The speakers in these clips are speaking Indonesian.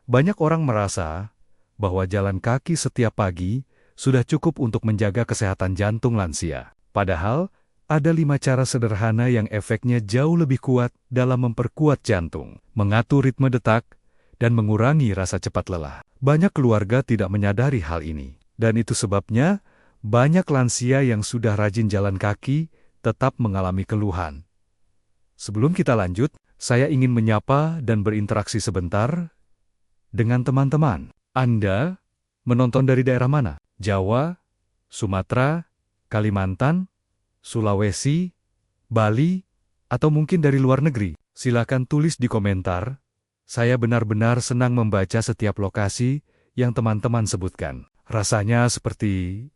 Banyak orang merasa bahwa jalan kaki setiap pagi sudah cukup untuk menjaga kesehatan jantung lansia. Padahal, ada 5 cara sederhana yang efeknya jauh lebih kuat dalam memperkuat jantung, mengatur ritme detak, dan mengurangi rasa cepat lelah. Banyak keluarga tidak menyadari hal ini, dan itu sebabnya banyak lansia yang sudah rajin jalan kaki tetap mengalami keluhan. Sebelum kita lanjut, saya ingin menyapa dan berinteraksi sebentar dengan teman-teman. Anda menonton dari daerah mana? Jawa, Sumatera, Kalimantan, Sulawesi, Bali, atau mungkin dari luar negeri? Silakan tulis di komentar. Saya benar-benar senang membaca setiap lokasi yang teman-teman sebutkan. Rasanya seperti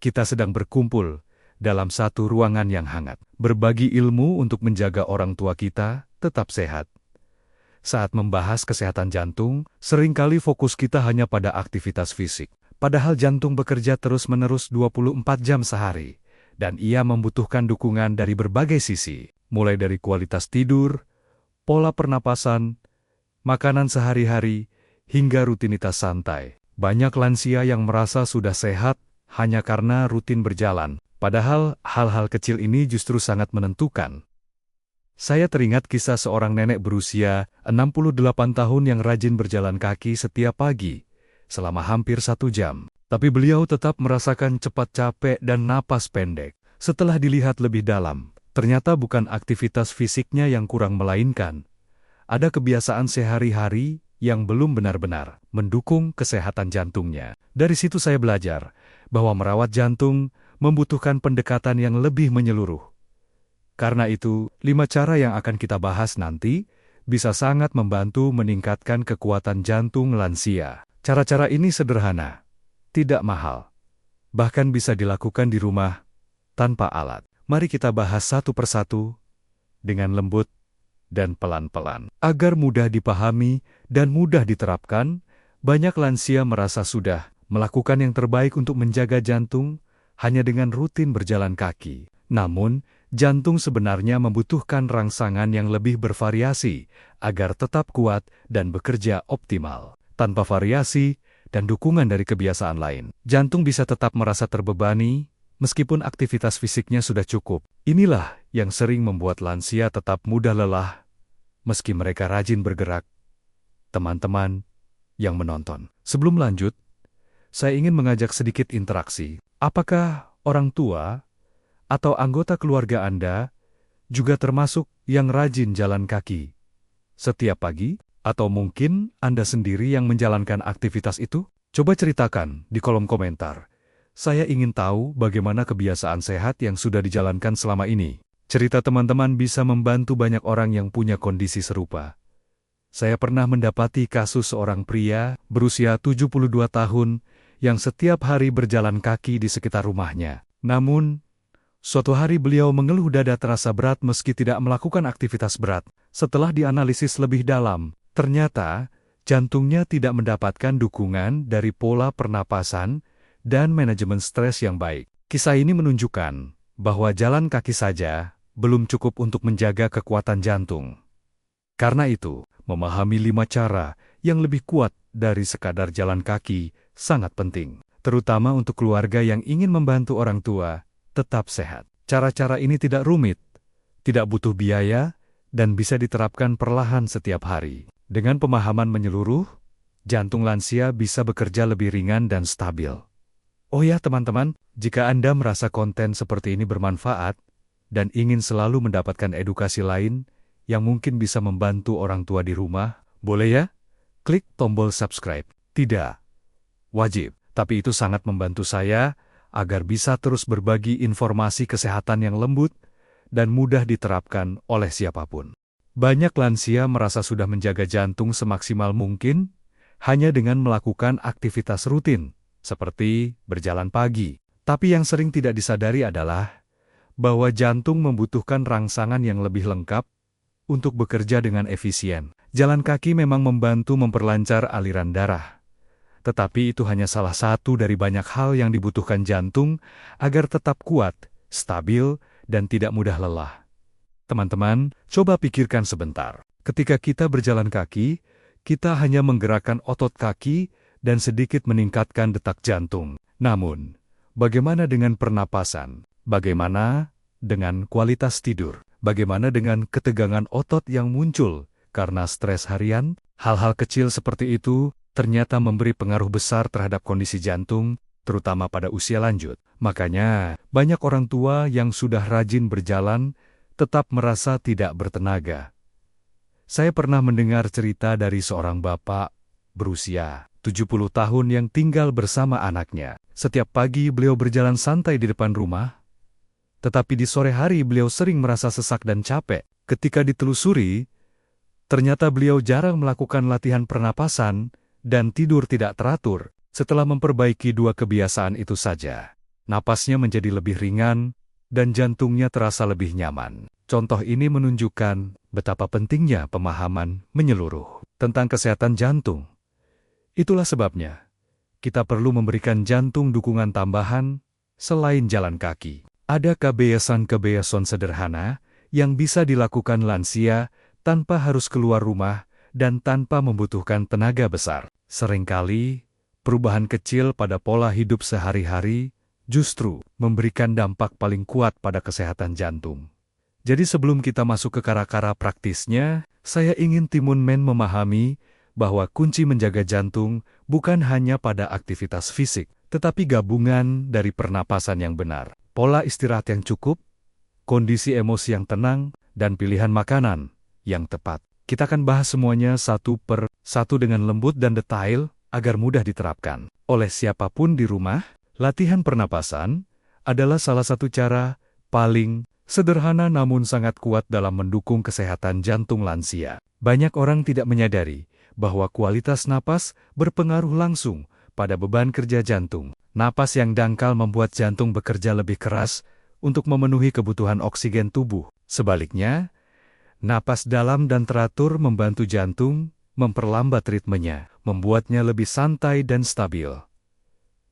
kita sedang berkumpul dalam satu ruangan yang hangat. Berbagi ilmu untuk menjaga orang tua kita tetap sehat. Saat membahas kesehatan jantung, seringkali fokus kita hanya pada aktivitas fisik. Padahal jantung bekerja terus-menerus 24 jam sehari, dan ia membutuhkan dukungan dari berbagai sisi, mulai dari kualitas tidur, pola pernapasan, makanan sehari-hari, hingga rutinitas santai. Banyak lansia yang merasa sudah sehat hanya karena rutin berjalan, padahal hal-hal kecil ini justru sangat menentukan. Saya teringat kisah seorang nenek berusia 68 tahun yang rajin berjalan kaki setiap pagi, selama hampir 1 jam. Tapi beliau tetap merasakan cepat capek dan napas pendek. Setelah dilihat lebih dalam, ternyata bukan aktivitas fisiknya yang kurang melainkan ada kebiasaan sehari-hari yang belum benar-benar mendukung kesehatan jantungnya. Dari situ saya belajar bahwa merawat jantung membutuhkan pendekatan yang lebih menyeluruh. Karena itu, 5 cara yang akan kita bahas nanti bisa sangat membantu meningkatkan kekuatan jantung lansia. Cara-cara ini sederhana, tidak mahal, bahkan bisa dilakukan di rumah tanpa alat. Mari kita bahas satu persatu dengan lembut dan pelan-pelan. Agar mudah dipahami dan mudah diterapkan, banyak lansia merasa sudah melakukan yang terbaik untuk menjaga jantung hanya dengan rutin berjalan kaki. Namun, jantung sebenarnya membutuhkan rangsangan yang lebih bervariasi agar tetap kuat dan bekerja optimal. Tanpa variasi dan dukungan dari kebiasaan lain, jantung bisa tetap merasa terbebani meskipun aktivitas fisiknya sudah cukup. Inilah yang sering membuat lansia tetap mudah lelah meski mereka rajin bergerak. Teman-teman yang menonton, sebelum lanjut, saya ingin mengajak sedikit interaksi. Apakah orang tua atau anggota keluarga Anda juga termasuk yang rajin jalan kaki setiap pagi? Atau mungkin Anda sendiri yang menjalankan aktivitas itu? Coba ceritakan di kolom komentar. Saya ingin tahu bagaimana kebiasaan sehat yang sudah dijalankan selama ini. Cerita teman-teman bisa membantu banyak orang yang punya kondisi serupa. Saya pernah mendapati kasus seorang pria berusia 72 tahun yang setiap hari berjalan kaki di sekitar rumahnya. Namun, suatu hari beliau mengeluh dada terasa berat meski tidak melakukan aktivitas berat. Setelah dianalisis lebih dalam, ternyata jantungnya tidak mendapatkan dukungan dari pola pernapasan dan manajemen stres yang baik. Kisah ini menunjukkan bahwa jalan kaki saja belum cukup untuk menjaga kekuatan jantung. Karena itu, memahami 5 cara yang lebih kuat dari sekadar jalan kaki sangat penting, terutama untuk keluarga yang ingin membantu orang tua tetap sehat. Cara-cara ini tidak rumit, tidak butuh biaya, dan bisa diterapkan perlahan setiap hari. Dengan pemahaman menyeluruh, jantung lansia bisa bekerja lebih ringan dan stabil. Oh ya teman-teman, jika Anda merasa konten seperti ini bermanfaat dan ingin selalu mendapatkan edukasi lain yang mungkin bisa membantu orang tua di rumah, boleh ya? Klik tombol subscribe. Tidak wajib, tapi itu sangat membantu saya agar bisa terus berbagi informasi kesehatan yang lembut dan mudah diterapkan oleh siapapun. Banyak lansia merasa sudah menjaga jantung semaksimal mungkin hanya dengan melakukan aktivitas rutin, seperti berjalan pagi. Tapi yang sering tidak disadari adalah bahwa jantung membutuhkan rangsangan yang lebih lengkap untuk bekerja dengan efisien. Jalan kaki memang membantu memperlancar aliran darah. Tetapi itu hanya salah satu dari banyak hal yang dibutuhkan jantung agar tetap kuat, stabil, dan tidak mudah lelah. Teman-teman, coba pikirkan sebentar. Ketika kita berjalan kaki, Kita hanya menggerakkan otot kaki dan sedikit meningkatkan detak jantung. Namun, bagaimana dengan pernapasan? Bagaimana dengan kualitas tidur? Bagaimana dengan ketegangan otot yang muncul karena stres harian? Hal-hal kecil seperti itu ternyata memberi pengaruh besar terhadap kondisi jantung, terutama pada usia lanjut. Makanya, banyak orang tua yang sudah rajin berjalan tetap merasa tidak bertenaga. Saya pernah mendengar cerita dari seorang bapak berusia 70 tahun yang tinggal bersama anaknya. Setiap pagi beliau berjalan santai di depan rumah, tetapi di sore hari beliau sering merasa sesak dan capek. Ketika ditelusuri, ternyata beliau jarang melakukan latihan pernapasan dan tidur tidak teratur. Setelah memperbaiki dua kebiasaan itu saja, napasnya menjadi lebih ringan dan jantungnya terasa lebih nyaman. Contoh ini menunjukkan betapa pentingnya pemahaman menyeluruh tentang kesehatan jantung. Itulah sebabnya kita perlu memberikan jantung dukungan tambahan selain jalan kaki. Ada kebiasaan-kebiasaan sederhana yang bisa dilakukan lansia tanpa harus keluar rumah dan tanpa membutuhkan tenaga besar. Seringkali, perubahan kecil pada pola hidup sehari-hari justru memberikan dampak paling kuat pada kesehatan jantung. Jadi sebelum kita masuk ke cara-cara praktisnya, saya ingin Timun Men memahami bahwa kunci menjaga jantung bukan hanya pada aktivitas fisik, tetapi gabungan dari pernapasan yang benar, pola istirahat yang cukup, kondisi emosi yang tenang, dan pilihan makanan yang tepat. Kita akan bahas semuanya satu per satu dengan lembut dan detail agar mudah diterapkan oleh siapapun di rumah. Latihan pernapasan adalah salah satu cara paling sederhana namun sangat kuat dalam mendukung kesehatan jantung lansia. Banyak orang tidak menyadari bahwa kualitas napas berpengaruh langsung pada beban kerja jantung. Napas yang dangkal membuat jantung bekerja lebih keras untuk memenuhi kebutuhan oksigen tubuh. Sebaliknya, napas dalam dan teratur membantu jantung memperlambat ritmenya, membuatnya lebih santai dan stabil.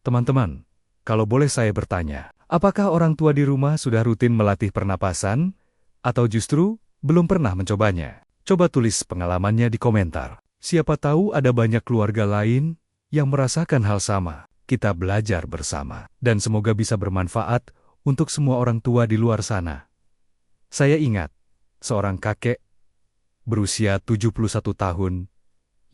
Teman-teman, kalau boleh saya bertanya, apakah orang tua di rumah sudah rutin melatih pernapasan? Atau justru belum pernah mencobanya? Coba tulis pengalamannya di komentar. Siapa tahu ada banyak keluarga lain yang merasakan hal sama. Kita belajar bersama. Dan semoga bisa bermanfaat untuk semua orang tua di luar sana. Saya ingat, seorang kakek berusia 71 tahun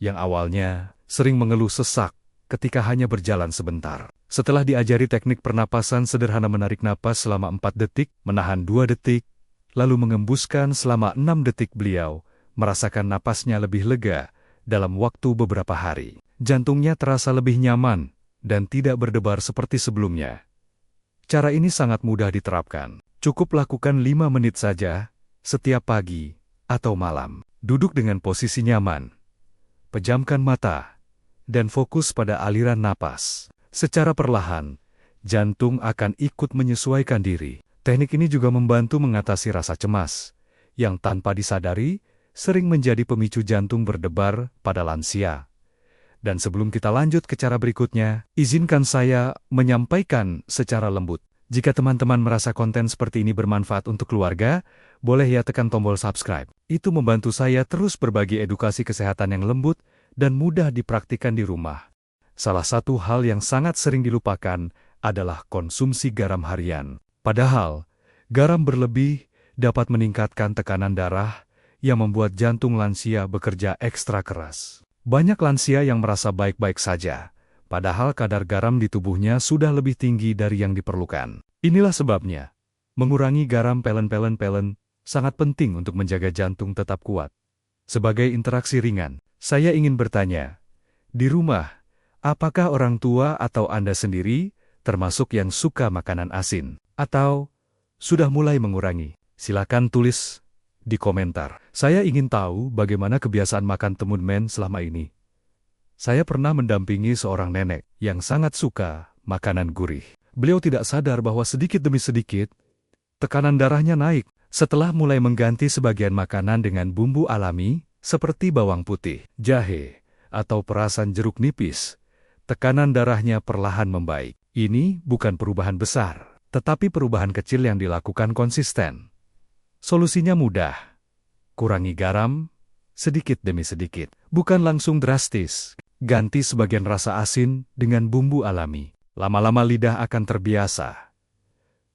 yang awalnya sering mengeluh sesak ketika hanya berjalan sebentar. Setelah diajari teknik pernapasan sederhana menarik napas selama 4 detik, menahan 2 detik, lalu mengembuskan selama 6 detik, beliau merasakan napasnya lebih lega dalam waktu beberapa hari. Jantungnya terasa lebih nyaman dan tidak berdebar seperti sebelumnya. Cara ini sangat mudah diterapkan. Cukup lakukan 5 menit saja setiap pagi atau malam. Duduk dengan posisi nyaman, pejamkan mata, dan fokus pada aliran napas. Secara perlahan, jantung akan ikut menyesuaikan diri. Teknik ini juga membantu mengatasi rasa cemas, yang tanpa disadari sering menjadi pemicu jantung berdebar pada lansia. Dan sebelum kita lanjut ke cara berikutnya, izinkan saya menyampaikan secara lembut. Jika teman-teman merasa konten seperti ini bermanfaat untuk keluarga, boleh ya tekan tombol subscribe. Itu membantu saya terus berbagi edukasi kesehatan yang lembut dan mudah dipraktikkan di rumah. Salah satu hal yang sangat sering dilupakan adalah konsumsi garam harian. Padahal, garam berlebih dapat meningkatkan tekanan darah yang membuat jantung lansia bekerja ekstra keras. Banyak lansia yang merasa baik-baik saja, padahal kadar garam di tubuhnya sudah lebih tinggi dari yang diperlukan. Inilah sebabnya, mengurangi garam pelen sangat penting untuk menjaga jantung tetap kuat. Sebagai interaksi ringan, saya ingin bertanya, di rumah, apakah orang tua atau Anda sendiri termasuk yang suka makanan asin? Atau sudah mulai mengurangi? Silakan tulis di komentar. Saya ingin tahu bagaimana kebiasaan makan Timun Men selama ini. Saya pernah mendampingi seorang nenek yang sangat suka makanan gurih. Beliau tidak sadar bahwa sedikit demi sedikit, tekanan darahnya naik. Setelah mulai mengganti sebagian makanan dengan bumbu alami, seperti bawang putih, jahe, atau perasan jeruk nipis, tekanan darahnya perlahan membaik. Ini bukan perubahan besar, tetapi perubahan kecil yang dilakukan konsisten. Solusinya mudah. Kurangi garam, sedikit demi sedikit. Bukan langsung drastis. Ganti sebagian rasa asin dengan bumbu alami. Lama-lama lidah akan terbiasa.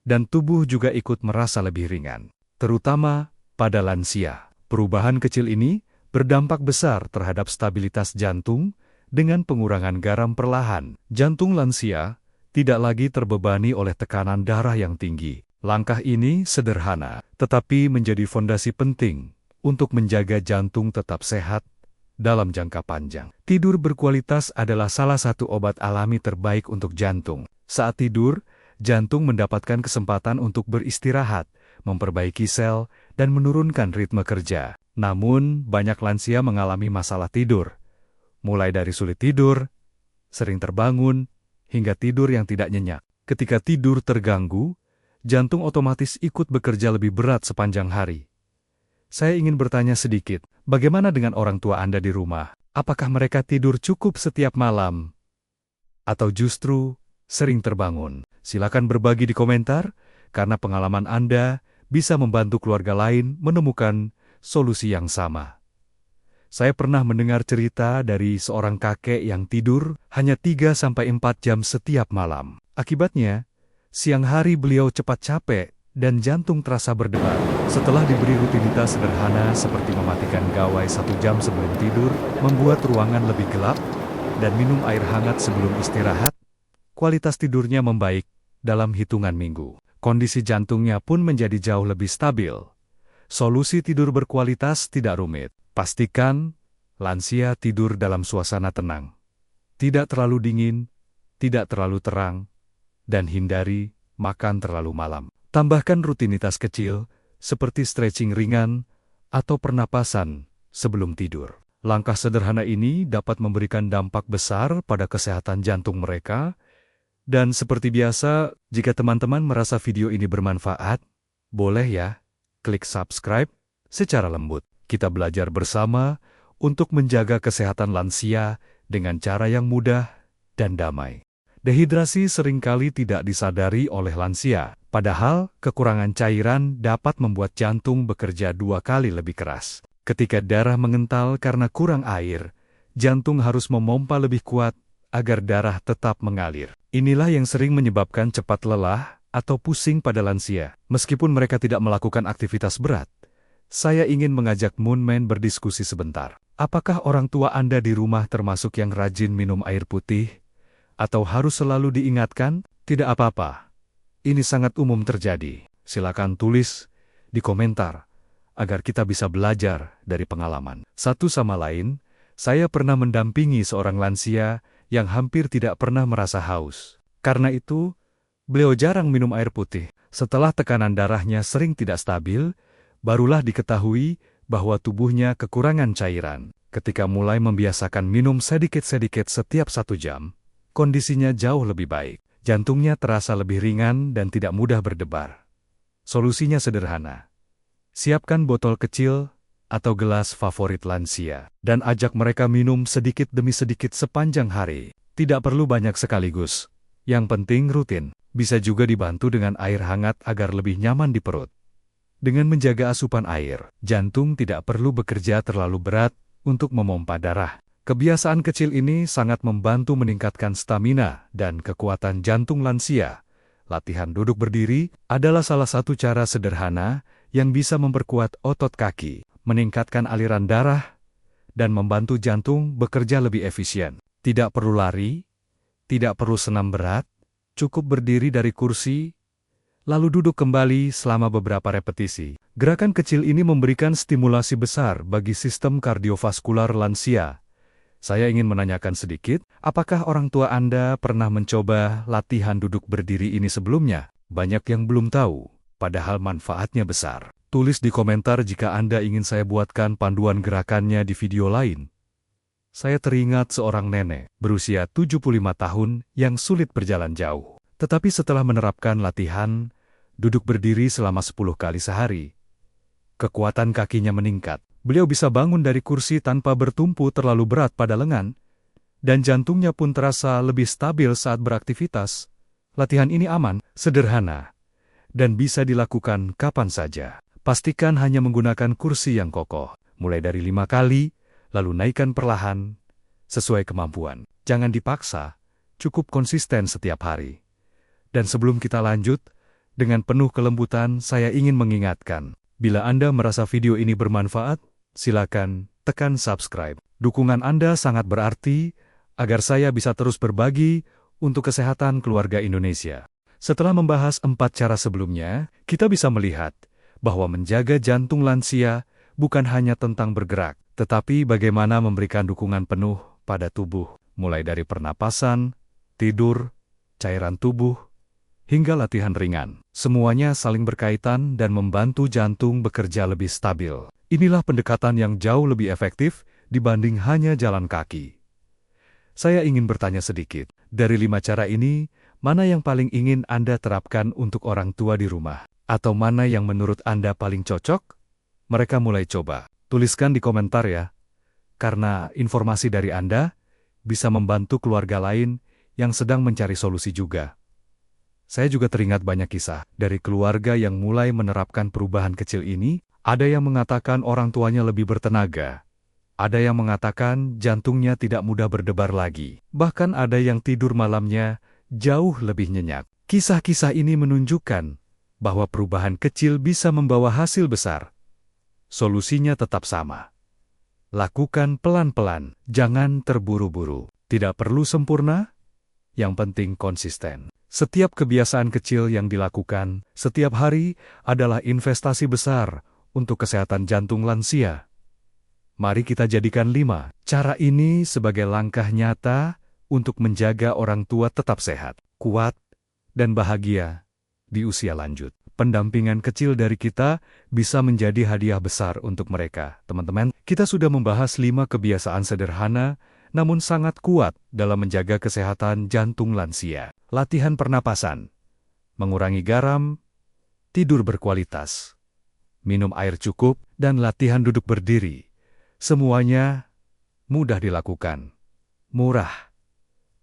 Dan tubuh juga ikut merasa lebih ringan. Terutama pada lansia. Perubahan kecil ini berdampak besar terhadap stabilitas jantung dengan pengurangan garam perlahan. Jantung lansia tidak lagi terbebani oleh tekanan darah yang tinggi. Langkah ini sederhana, tetapi menjadi fondasi penting untuk menjaga jantung tetap sehat dalam jangka panjang. Tidur berkualitas adalah salah satu obat alami terbaik untuk jantung. Saat tidur, jantung mendapatkan kesempatan untuk beristirahat, memperbaiki sel, dan menurunkan ritme kerja. Namun, banyak lansia mengalami masalah tidur. Mulai dari sulit tidur, sering terbangun, hingga tidur yang tidak nyenyak. Ketika tidur terganggu, jantung otomatis ikut bekerja lebih berat sepanjang hari. Saya ingin bertanya sedikit, bagaimana dengan orang tua Anda di rumah? Apakah mereka tidur cukup setiap malam? Atau justru sering terbangun? Silakan berbagi di komentar, karena pengalaman Anda bisa membantu keluarga lain menemukan solusi yang sama. Saya pernah mendengar cerita dari seorang kakek yang tidur hanya 3-4 jam setiap malam. Akibatnya, siang hari beliau cepat capek dan jantung terasa berdebar. Setelah diberi rutinitas sederhana seperti mematikan gawai 1 jam sebelum tidur, membuat ruangan lebih gelap, dan minum air hangat sebelum istirahat, kualitas tidurnya membaik dalam hitungan minggu. Kondisi jantungnya pun menjadi jauh lebih stabil. Solusi tidur berkualitas tidak rumit. Pastikan lansia tidur dalam suasana tenang. Tidak terlalu dingin, tidak terlalu terang, dan hindari makan terlalu malam. Tambahkan rutinitas kecil, seperti stretching ringan atau pernapasan sebelum tidur. Langkah sederhana ini dapat memberikan dampak besar pada kesehatan jantung mereka. Dan seperti biasa, jika teman-teman merasa video ini bermanfaat, boleh ya, klik subscribe secara lembut. Kita belajar bersama untuk menjaga kesehatan lansia dengan cara yang mudah dan damai. Dehidrasi seringkali tidak disadari oleh lansia, padahal kekurangan cairan dapat membuat jantung bekerja 2 kali lebih keras. Ketika darah mengental karena kurang air, jantung harus memompa lebih kuat agar darah tetap mengalir. Inilah yang sering menyebabkan cepat lelah atau pusing pada lansia. Meskipun mereka tidak melakukan aktivitas berat, saya ingin mengajak Moonman berdiskusi sebentar. Apakah orang tua Anda di rumah termasuk yang rajin minum air putih? Atau harus selalu diingatkan? Tidak apa-apa. Ini sangat umum terjadi. Silakan tulis di komentar agar kita bisa belajar dari pengalaman satu sama lain. Saya pernah mendampingi seorang lansia yang hampir tidak pernah merasa haus. Karena itu, beliau jarang minum air putih. Setelah tekanan darahnya sering tidak stabil, barulah diketahui bahwa tubuhnya kekurangan cairan. Ketika mulai membiasakan minum sedikit-sedikit setiap 1 jam, kondisinya jauh lebih baik. Jantungnya terasa lebih ringan dan tidak mudah berdebar. Solusinya sederhana. Siapkan botol kecil atau gelas favorit lansia, dan ajak mereka minum sedikit demi sedikit sepanjang hari. Tidak perlu banyak sekaligus. Yang penting rutin. Bisa juga dibantu dengan air hangat agar lebih nyaman di perut. Dengan menjaga asupan air, jantung tidak perlu bekerja terlalu berat untuk memompa darah. Kebiasaan kecil ini sangat membantu meningkatkan stamina dan kekuatan jantung lansia. Latihan duduk berdiri adalah salah satu cara sederhana yang bisa memperkuat otot kaki, meningkatkan aliran darah, dan membantu jantung bekerja lebih efisien. Tidak perlu lari, tidak perlu senam berat, cukup berdiri dari kursi, lalu duduk kembali selama beberapa repetisi. Gerakan kecil ini memberikan stimulasi besar bagi sistem kardiovaskular lansia. Saya ingin menanyakan sedikit, apakah orang tua Anda pernah mencoba latihan duduk berdiri ini sebelumnya? Banyak yang belum tahu, padahal manfaatnya besar. Tulis di komentar jika Anda ingin saya buatkan panduan gerakannya di video lain. Saya teringat seorang nenek berusia 75 tahun yang sulit berjalan jauh. Tetapi setelah menerapkan latihan duduk berdiri selama 10 kali sehari, kekuatan kakinya meningkat. Beliau bisa bangun dari kursi tanpa bertumpu terlalu berat pada lengan, dan jantungnya pun terasa lebih stabil saat beraktivitas. Latihan ini aman, sederhana, dan bisa dilakukan kapan saja. Pastikan hanya menggunakan kursi yang kokoh. Mulai dari 5 kali, lalu naikkan perlahan, sesuai kemampuan. Jangan dipaksa, cukup konsisten setiap hari. Dan sebelum kita lanjut, dengan penuh kelembutan saya ingin mengingatkan, bila Anda merasa video ini bermanfaat, silakan tekan subscribe. Dukungan Anda sangat berarti agar saya bisa terus berbagi untuk kesehatan keluarga Indonesia. Setelah membahas 4 cara sebelumnya, kita bisa melihat bahwa menjaga jantung lansia bukan hanya tentang bergerak, tetapi bagaimana memberikan dukungan penuh pada tubuh, mulai dari pernapasan, tidur, cairan tubuh, hingga latihan ringan. Semuanya saling berkaitan dan membantu jantung bekerja lebih stabil. Inilah pendekatan yang jauh lebih efektif dibanding hanya jalan kaki. Saya ingin bertanya sedikit, dari 5 cara ini, mana yang paling ingin Anda terapkan untuk orang tua di rumah? Atau mana yang menurut Anda paling cocok? Mereka mulai coba. Tuliskan di komentar ya, karena informasi dari Anda bisa membantu keluarga lain yang sedang mencari solusi juga. Saya juga teringat banyak kisah dari keluarga yang mulai menerapkan perubahan kecil ini. Ada yang mengatakan orang tuanya lebih bertenaga. Ada yang mengatakan jantungnya tidak mudah berdebar lagi. Bahkan ada yang tidur malamnya jauh lebih nyenyak. Kisah-kisah ini menunjukkan bahwa perubahan kecil bisa membawa hasil besar. Solusinya tetap sama. Lakukan pelan-pelan, jangan terburu-buru. Tidak perlu sempurna, yang penting konsisten. Setiap kebiasaan kecil yang dilakukan setiap hari adalah investasi besar untuk kesehatan jantung lansia. Mari kita jadikan 5 cara ini sebagai langkah nyata untuk menjaga orang tua tetap sehat, kuat, dan bahagia di usia lanjut. Pendampingan kecil dari kita bisa menjadi hadiah besar untuk mereka. Teman-teman, kita sudah membahas 5 kebiasaan sederhana namun sangat kuat dalam menjaga kesehatan jantung lansia. Latihan pernapasan, mengurangi garam, tidur berkualitas, minum air cukup, dan latihan duduk berdiri. Semuanya mudah dilakukan, murah,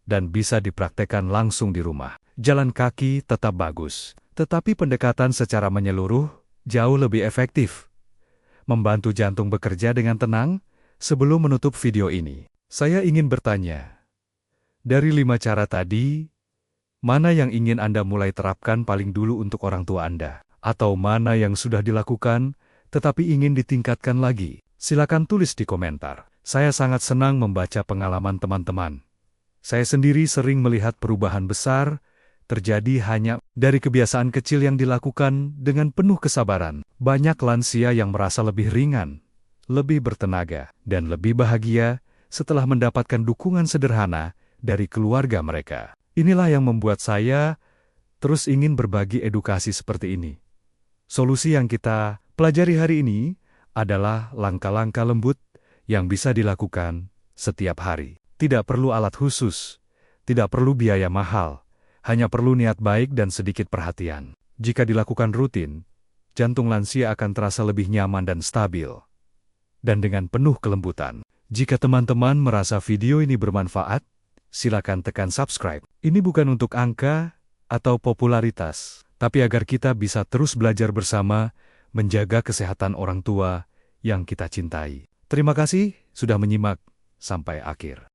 dan bisa dipraktekkan langsung di rumah. Jalan kaki tetap bagus, tetapi pendekatan secara menyeluruh jauh lebih efektif. Membantu jantung bekerja dengan tenang. Sebelum menutup video ini, saya ingin bertanya, dari 5 cara tadi, mana yang ingin Anda mulai terapkan paling dulu untuk orang tua Anda? Atau mana yang sudah dilakukan, tetapi ingin ditingkatkan lagi? Silakan tulis di komentar. Saya sangat senang membaca pengalaman teman-teman. Saya sendiri sering melihat perubahan besar terjadi hanya dari kebiasaan kecil yang dilakukan dengan penuh kesabaran. Banyak lansia yang merasa lebih ringan, lebih bertenaga, dan lebih bahagia setelah mendapatkan dukungan sederhana dari keluarga mereka. Inilah yang membuat saya terus ingin berbagi edukasi seperti ini. Solusi yang kita pelajari hari ini adalah langkah-langkah lembut yang bisa dilakukan setiap hari. Tidak perlu alat khusus, tidak perlu biaya mahal, hanya perlu niat baik dan sedikit perhatian. Jika dilakukan rutin, jantung lansia akan terasa lebih nyaman dan stabil. Dan dengan penuh kelembutan. Jika teman-teman merasa video ini bermanfaat, silakan tekan subscribe. Ini bukan untuk angka atau popularitas, tapi agar kita bisa terus belajar bersama menjaga kesehatan orang tua yang kita cintai. Terima kasih sudah menyimak sampai akhir.